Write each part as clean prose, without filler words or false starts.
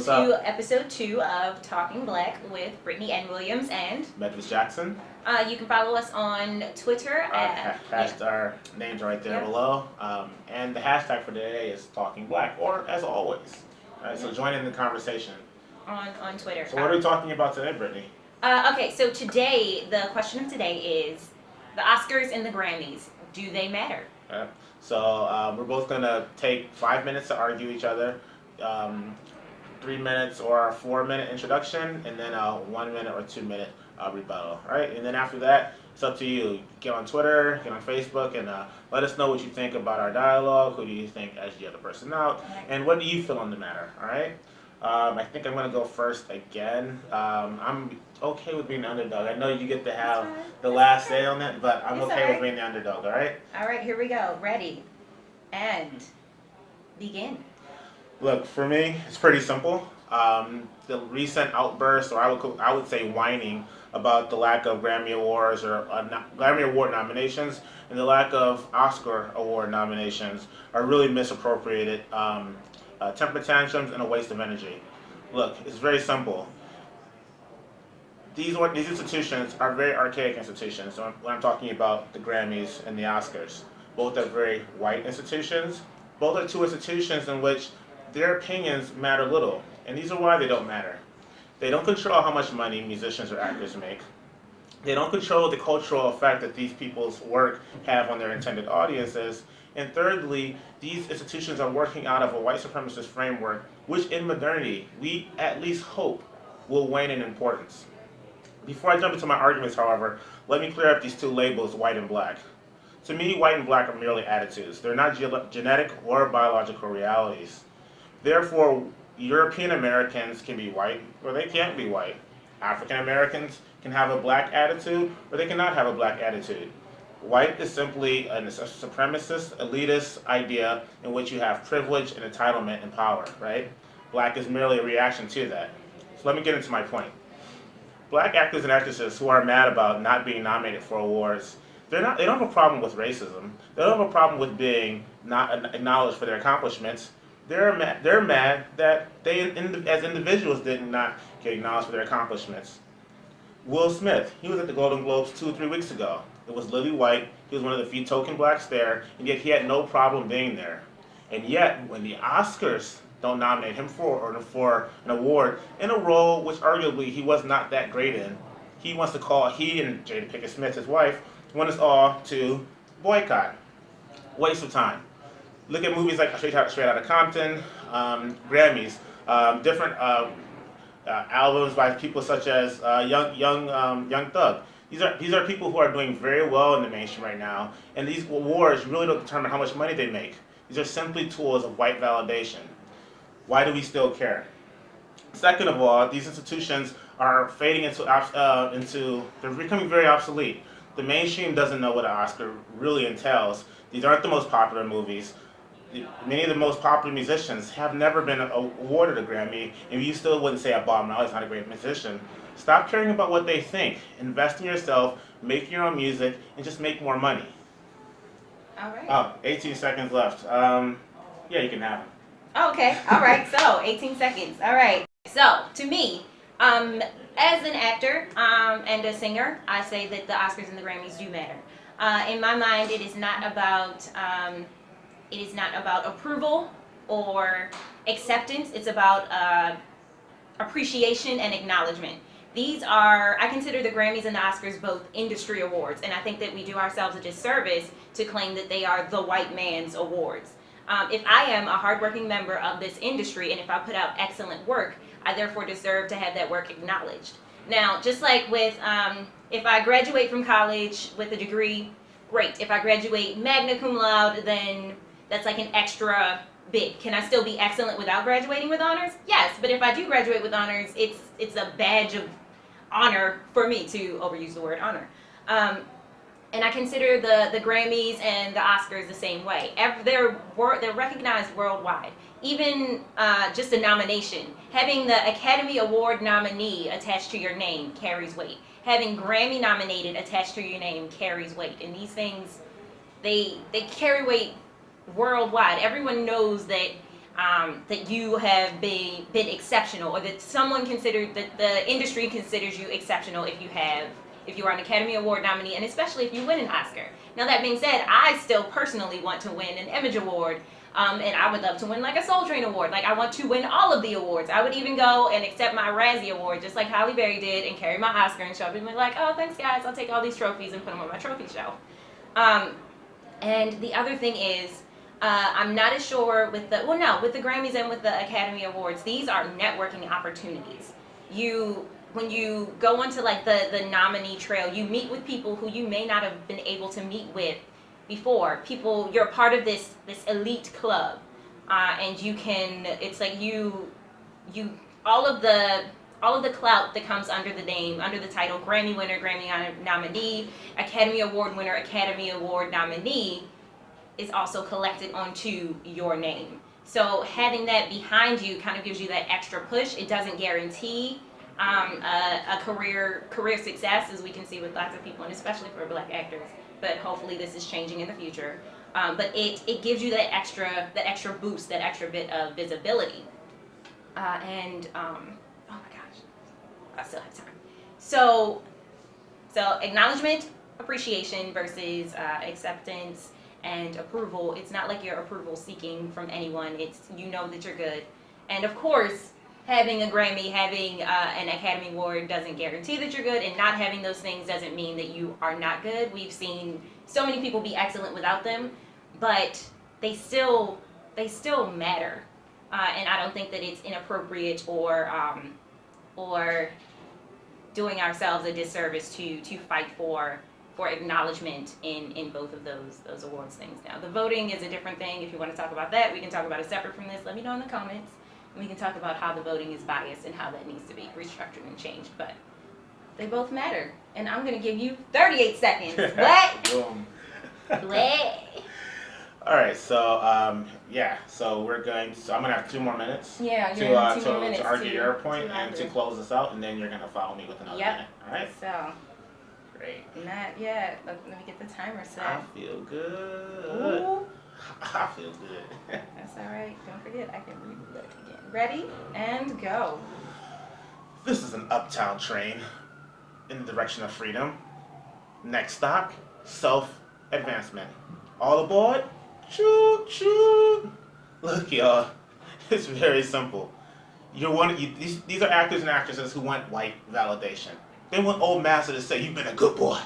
What's to up? episode 2 of Talking Black with Brittany Ann Williams and Memphis Jackson. you can follow us on Twitter at Our names are right there below. And the hashtag for today is Talking Black, or as always. All right, so join in the conversation. on Twitter. So what are we talking about today, Brittany? Okay, so today, the question of today is the Oscars and the Grammys. Do they matter? So we're both going to take 5 minutes to argue each other. 3 minutes or a 4 minute introduction, and then a 1 minute or 2 minute rebuttal. All right, and then after that, it's up to you. Get on Twitter, get on Facebook, and let us know what you think about our dialogue. Who do you think edged the other person out, and what do you feel on the matter? All right. I think I'm going to go first again. I'm okay with being the underdog. I know you get to have the last say on it, but I'm okay with being the underdog. All right. All right, here we go. Ready and begin. Look, for me, it's pretty simple. The recent outburst, or I would say whining, about the lack of Grammy Awards or Grammy Award nominations and the lack of Oscar Award nominations are really misappropriated temper tantrums and a waste of energy. Look, it's very simple. These institutions are very archaic institutions. So when I'm talking about the Grammys and the Oscars, both are very white institutions. Both are two institutions in which their opinions matter little, and these are why they don't matter. They don't control how much money musicians or actors make. They don't control the cultural effect that these people's work have on their intended audiences. And thirdly, these institutions are working out of a white supremacist framework, which in modernity, we at least hope will wane in importance. Before I jump into my arguments, however, let me clear up these two labels, white and black. To me, white and black are merely attitudes. They're not genetic or biological realities. Therefore, European Americans can be white or they can't be white. African Americans can have a black attitude or they cannot have a black attitude. White is simply a supremacist, elitist idea in which you have privilege and entitlement and power, right? Black is merely a reaction to that. So let me get into my point. Black actors and actresses who are mad about not being nominated for awards, they don't have a problem with racism. They don't have a problem with being not acknowledged for their accomplishments. They're mad that they, as individuals, did not get acknowledged for their accomplishments. Will Smith, he was at the Golden Globes 2 or 3 weeks ago. It was lily white. He was one of the few token blacks there, and yet he had no problem being there. And yet, when the Oscars don't nominate him for an award in a role which arguably he was not that great in, he and Jada Pinkett Smith, his wife, want us all to boycott. Waste of time. Look at movies like Straight Outta Compton, Grammys, different albums by people such as Young Thug. These are people who are doing very well in the mainstream right now, and these awards really don't determine how much money they make. These are simply tools of white validation. Why do we still care? Second of all, these institutions are fading they're becoming very obsolete. The mainstream doesn't know what an Oscar really entails. These aren't the most popular movies. Many of the most popular musicians have never been awarded a Grammy, and you still wouldn't say Bob Marley's not a great musician. Stop caring about what they think. Invest in yourself, make your own music, and just make more money. All right. Oh, 18 seconds left. Yeah, you can have it. Okay, all right, so 18 seconds. All right. So, to me, as an actor and a singer, I say that the Oscars and the Grammys do matter. In my mind, it is not about approval or acceptance. It's about appreciation and acknowledgement. I consider the Grammys and the Oscars both industry awards, and I think that we do ourselves a disservice to claim that they are the white man's awards. If I am a hardworking member of this industry, and if I put out excellent work, I therefore deserve to have that work acknowledged. Now, just like with, if I graduate from college with a degree, great. If I graduate magna cum laude, then that's like an extra bit. Can I still be excellent without graduating with honors? Yes, but if I do graduate with honors, it's a badge of honor for me, to overuse the word honor. And I consider the Grammys and the Oscars the same way. They're recognized worldwide. Even just a nomination. Having the Academy Award nominee attached to your name carries weight. Having Grammy nominated attached to your name carries weight. And these things, they carry weight worldwide. Everyone knows that that you have been exceptional, or that someone considered, that the industry considers you exceptional if you are an Academy Award nominee, and especially if you win an Oscar. Now that being said, I still personally want to win an Image Award, and I would love to win like a Soul Train Award. Like, I want to win all of the awards. I would even go and accept my Razzie Award, just like Halle Berry did, and carry my Oscar and show up and be like, oh, thanks guys, I'll take all these trophies and put them on my trophy shelf. And the other thing is, I'm not as sure with the Grammys and with the Academy Awards, these are networking opportunities. When you go onto like the nominee trail, you meet with people who you may not have been able to meet with before. You're part of this elite club, and it's like all of the clout that comes under the title Grammy winner, Grammy nominee, Academy Award winner, Academy Award nominee, is also collected onto your name. So having that behind you kind of gives you that extra push. It doesn't guarantee a career success, as we can see with lots of people, and especially for Black actors. But hopefully this is changing in the future. But it gives you that extra boost, that extra bit of visibility. Oh my gosh, I still have time. So acknowledgement, appreciation versus acceptance and approval. It's not like you're approval seeking from anyone. It's, you know that you're good. And of course, having a Grammy, having an Academy Award doesn't guarantee that you're good, and not having those things doesn't mean that you are not good. We've seen so many people be excellent without them, but they still matter. And I don't think that it's inappropriate or doing ourselves a disservice to fight for acknowledgement in both of those awards things. Now, the voting is a different thing. If you want to talk about that, we can talk about it separate from this. Let me know in the comments. And we can talk about how the voting is biased and how that needs to be restructured and changed. But they both matter. And I'm going to give you 38 seconds. What? Boom. What? All right, so so I'm gonna have 2 more minutes. Yeah, to you're in 2 more minutes to argue your point to and to close this out, and then you're gonna follow me with another minute. All right. So. Great. Not yet. Let me get the timer set. I feel good. Ooh. I feel good. That's all right. Don't forget, I can reload it again. Ready and go. This is an uptown train in the direction of freedom. Next stop, self-advancement. All aboard? Choo choo. Look, y'all, it's very simple. These are actors and actresses who want white validation. They want old master to say, you've been a good boy,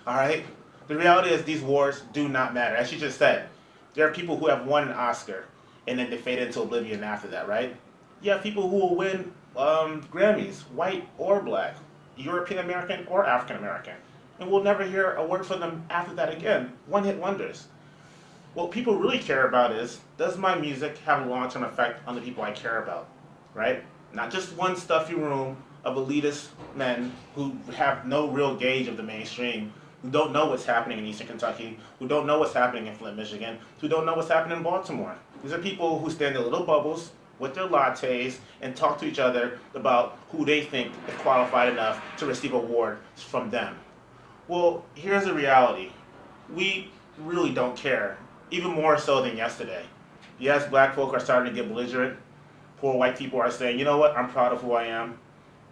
all right? The reality is these awards do not matter. As you just said, there are people who have won an Oscar and then they fade into oblivion after that, right? You have people who will win Grammys, white or black, European American or African American, and we'll never hear a word from them after that again. One-hit wonders. What people really care about is, does my music have a long-term effect on the people I care about, right? Not just one stuffy room of elitist men who have no real gauge of the mainstream, who don't know what's happening in Eastern Kentucky, who don't know what's happening in Flint, Michigan, who don't know what's happening in Baltimore. These are people who stand in little bubbles with their lattes and talk to each other about who they think is qualified enough to receive awards from them. Well, here's the reality. We really don't care, even more so than yesterday. Yes, black folk are starting to get belligerent. Poor white people are saying, you know what, I'm proud of who I am.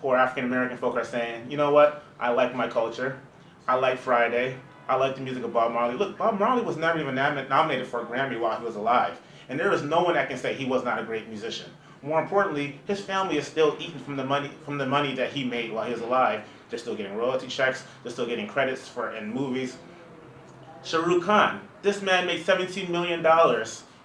Poor African American folk are saying, you know what, I like my culture. I like Friday. I like the music of Bob Marley. Look, Bob Marley was never even nominated for a Grammy while he was alive. And there is no one that can say he was not a great musician. More importantly, his family is still eating from the money that he made while he was alive. They're still getting royalty checks. They're still getting credits in movies. Shah Rukh Khan, this man made $17 million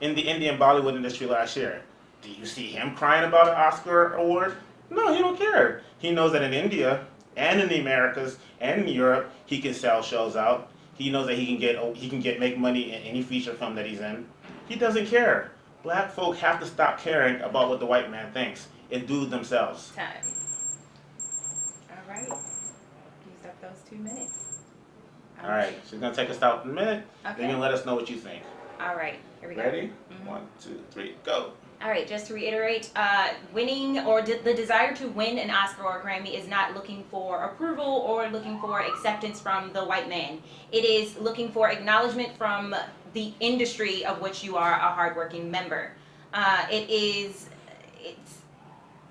in the Indian Bollywood industry last year. Do you see him crying about an Oscar award? No, he don't care. He knows that in India and in the Americas and in Europe, he can sell shows out. He knows that he can make money in any feature film that he's in. He doesn't care. Black folk have to stop caring about what the white man thinks and do it themselves. Time. All right. Used up those 2 minutes. All right. She's gonna take us out in a minute. Okay. Then you let us know what you think. All right. Here we go. Ready? Mm-hmm. 1, 2, 3, go. All right, just to reiterate, winning or the desire to win an Oscar or a Grammy is not looking for approval or looking for acceptance from the white man. It is looking for acknowledgement from the industry of which you are a hardworking member. It's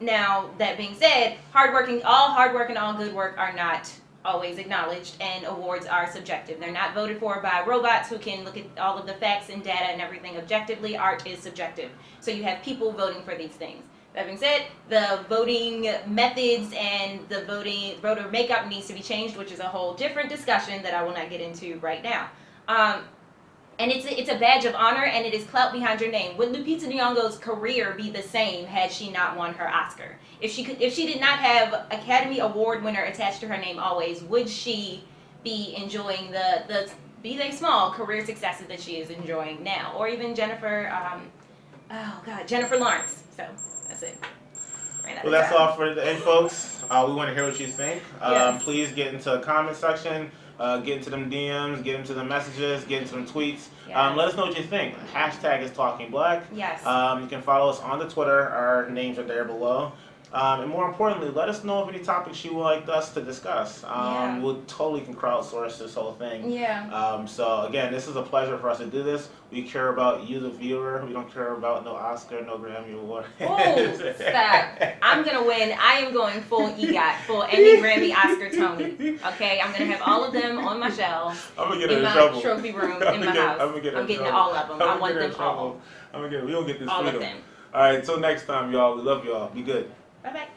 now, that being said, all hard work and all good work are not always acknowledged, and awards are subjective. They're not voted for by robots who can look at all of the facts and data and everything objectively. Art is subjective. So you have people voting for these things. That being said, the voting methods and the voter makeup needs to be changed, which is a whole different discussion that I will not get into right now. And it's a badge of honor, and it is clout behind your name. Would Lupita Nyong'o's career be the same had she not won her Oscar? If she did not have Academy Award winner attached to her name always, would she be enjoying the be they small career successes that she is enjoying now? Or even Jennifer Lawrence. So that's it. Well, that's all for the end, folks. We want to hear what you think. Yes. Please get into the comment section. Get into them DMs, get into the messages, get into them tweets. Yes. Let us know what you think. Hashtag is Talking Black. Yes. You can follow us on the Twitter. Our names are there below. And more importantly, let us know of any topics you would like us to discuss. Yeah. We totally can crowdsource this whole thing. Yeah. So again, this is a pleasure for us to do this. We care about you, the viewer. We don't care about no Oscar, no Grammy Award. Oh, stop. I'm going to win. I am going full EGOT, full Emmy, Grammy, Oscar, Tony. Okay? I'm going to have all of them on my shelves. I'm going to get in in my trouble. trophy room in my house. I'm getting all of them. I want them all. We don't get this All freedom. of them. All right, till next time, y'all. We love y'all. Be good. Bye-bye.